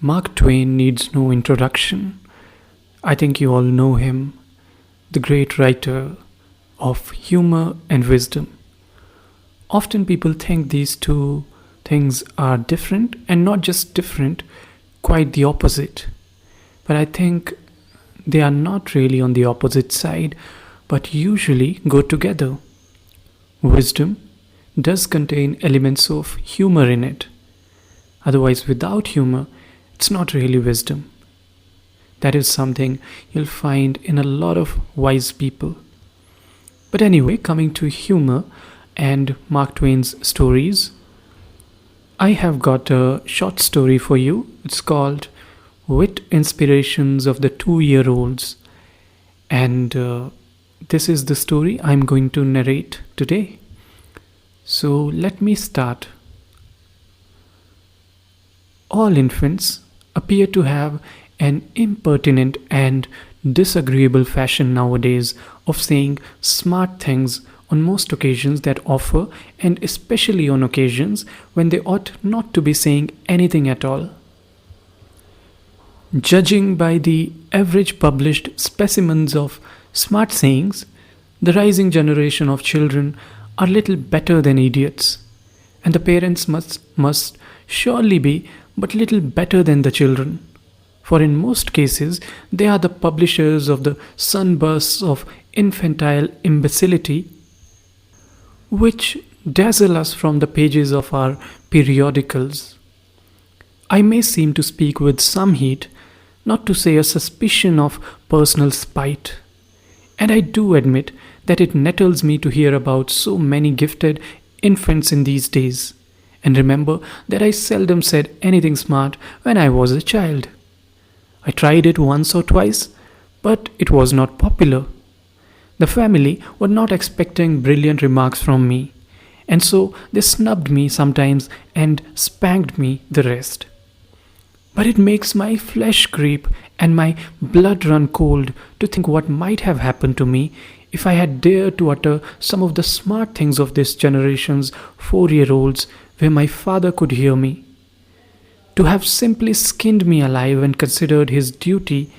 Mark Twain needs no introduction. I think you all know him, the great writer of humor and wisdom. Often people think these two things are different, and not just different, quite the opposite. But I think they are not really on the opposite side, but usually go together. Wisdom does contain elements of humor in it. Otherwise, without humor, it's not really wisdom. That is something you'll find in a lot of wise people. But anyway, coming to humor and Mark Twain's stories, I have got a short story for you. It's called Wit Inspirations of the 2-Year-Olds. And this is the story I'm going to narrate today. So let me start. All infants appear to have an impertinent and disagreeable fashion nowadays of saying smart things on most occasions that offer, and especially on occasions when they ought not to be saying anything at all. Judging by the average published specimens of smart sayings, the rising generation of children are little better than idiots, and the parents must surely be but little better than the children. For in most cases, they are the publishers of the sunbursts of infantile imbecility which dazzle us from the pages of our periodicals. I may seem to speak with some heat, not to say a suspicion of personal spite, and I do admit that it nettles me to hear about so many gifted infants in these days, and remember that I seldom said anything smart when I was a child. I tried it once or twice, but it was not popular. The family were not expecting brilliant remarks from me, and so they snubbed me sometimes and spanked me the rest. But it makes my flesh creep and my blood run cold to think what might have happened to me if I had dared to utter some of the smart things of this generation's 4-year-olds where my father could hear me. To have simply skinned me alive and considered his duty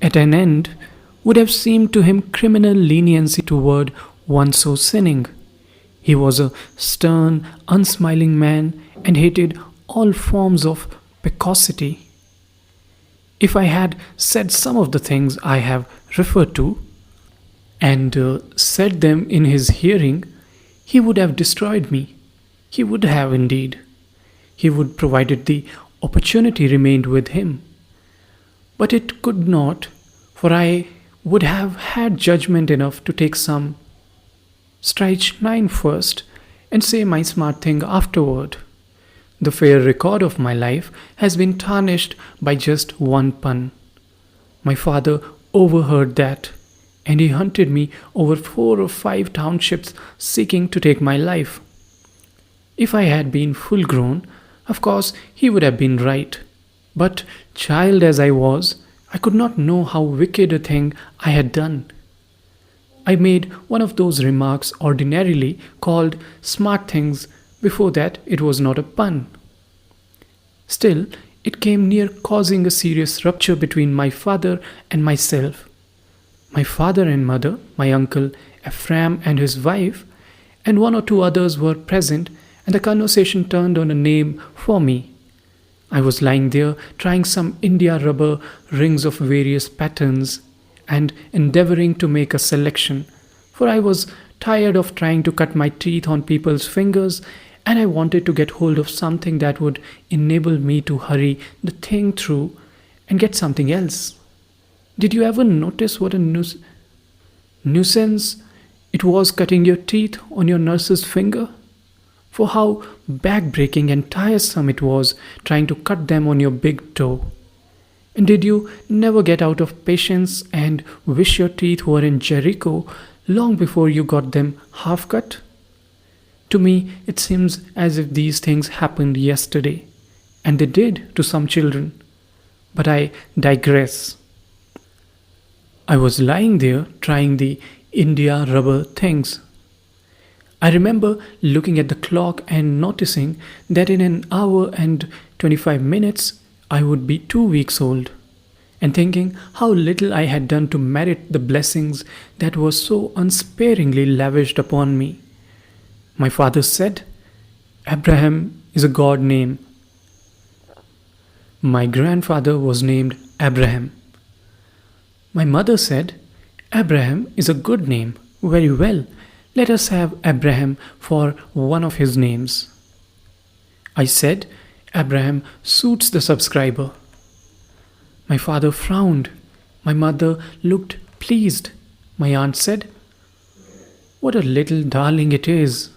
at an end would have seemed to him criminal leniency toward one so sinning. He was a stern, unsmiling man and hated all forms of precocity. If I had said some of the things I have referred to, and said them in his hearing, he would have destroyed me. He would have indeed. He would, provided the opportunity remained with him. But it could not, for I would have had judgment enough to take some strychnine first and say my smart thing afterward. The fair record of my life has been tarnished by just one pun. My father overheard that, and he hunted me over 4 or 5 townships seeking to take my life. If I had been full grown, of course he would have been right. But child as I was, I could not know how wicked a thing I had done. I made one of those remarks ordinarily called smart things. Before that it was not a pun. Still, it came near causing a serious rupture between my father and myself. My father and mother, my uncle Ephraim and his wife, and 1 or 2 others were present, and the conversation turned on a name for me. I was lying there trying some India rubber rings of various patterns and endeavoring to make a selection, for I was tired of trying to cut my teeth on people's fingers, and I wanted to get hold of something that would enable me to hurry the thing through and get something else. Did you ever notice what a nuisance it was cutting your teeth on your nurse's finger? For how back-breaking and tiresome it was trying to cut them on your big toe. And did you never get out of patience and wish your teeth were in Jericho long before you got them half cut? To me, it seems as if these things happened yesterday, and they did to some children. But I digress. I was lying there trying the India rubber things. I remember looking at the clock and noticing that in an hour and 25 minutes I would be 2 weeks old, and thinking how little I had done to merit the blessings that were so unsparingly lavished upon me. My father said, Abraham is a God name. My grandfather was named Abraham. My mother said, Abraham is a good name. Very well, let us have Abraham for one of his names. I said, Abraham suits the subscriber. My father frowned. My mother looked pleased. My aunt said, What a little darling it is.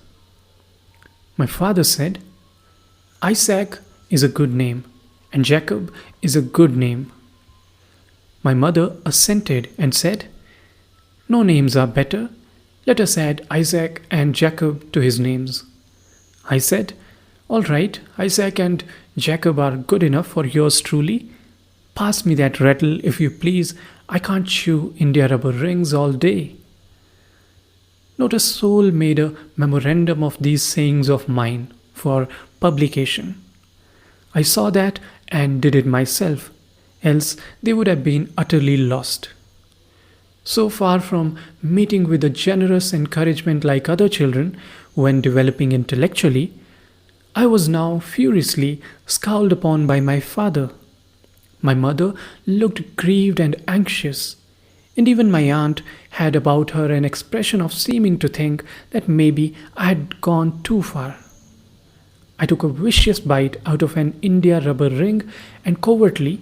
My father said, Isaac is a good name, and Jacob is a good name. My mother assented and said, No names are better. Let us add Isaac and Jacob to his names. I said, All right, Isaac and Jacob are good enough for yours truly. Pass me that rattle, if you please. I can't chew India rubber rings all day. Not a soul made a memorandum of these sayings of mine for publication. I saw that and did it myself, else they would have been utterly lost. So far from meeting with a generous encouragement like other children when developing intellectually, I was now furiously scowled upon by my father. My mother looked grieved and anxious, and even my aunt had about her an expression of seeming to think that maybe I had gone too far. I took a vicious bite out of an India rubber ring and covertly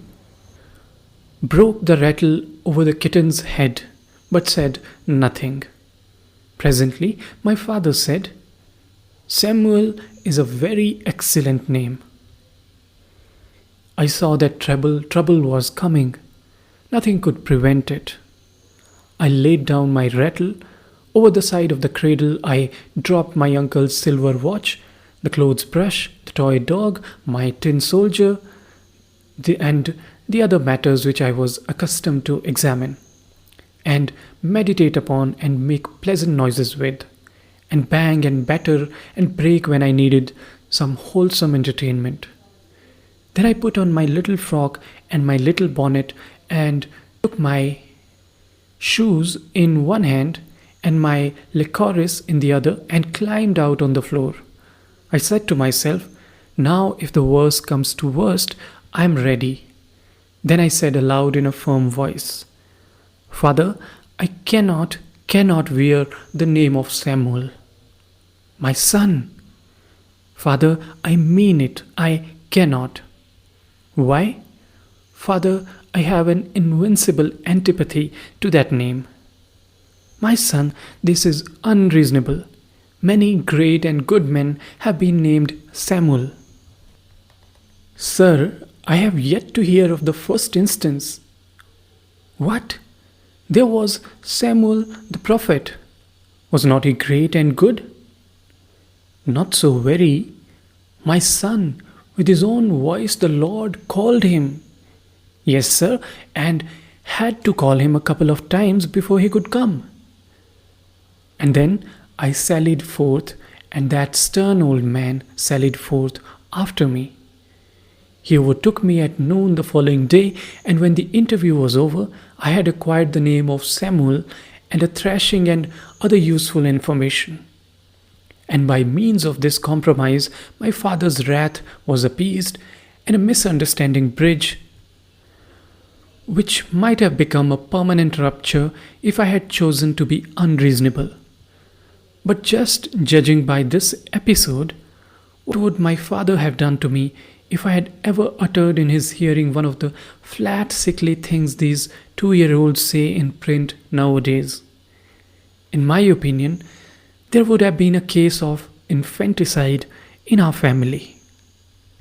broke the rattle over the kitten's head, but said nothing. Presently, my father said, Samuel is a very excellent name. I saw that trouble was coming. Nothing could prevent it. I laid down my rattle. Over the side of the cradle, I dropped my uncle's silver watch, the clothes brush, the toy dog, my tin soldier, and the other matters which I was accustomed to examine, and meditate upon and make pleasant noises with, and bang and batter and break when I needed some wholesome entertainment. Then I put on my little frock and my little bonnet and took my shoes in one hand and my licorice in the other and climbed out on the floor. I said to myself, now if the worst comes to worst, I am ready. Then I said aloud in a firm voice, Father, I cannot wear the name of Samuel. My son. Father, I mean it. I cannot. Why? Father, I have an invincible antipathy to that name. My son, this is unreasonable. Many great and good men have been named Samuel. Sir, I have yet to hear of the first instance. What? There was Samuel the prophet. Was not he great and good? Not so very. My son, with his own voice the Lord called him. Yes, sir, and had to call him a couple of times before he could come. And then I sallied forth, and that stern old man sallied forth after me. He overtook me at noon the following day, and when the interview was over, I had acquired the name of Samuel and a thrashing and other useful information. And by means of this compromise, my father's wrath was appeased, and a misunderstanding bridged, which might have become a permanent rupture if I had chosen to be unreasonable. But just judging by this episode, what would my father have done to me if I had ever uttered in his hearing one of the flat, sickly things these 2-year-olds say in print nowadays? In my opinion, there would have been a case of infanticide in our family.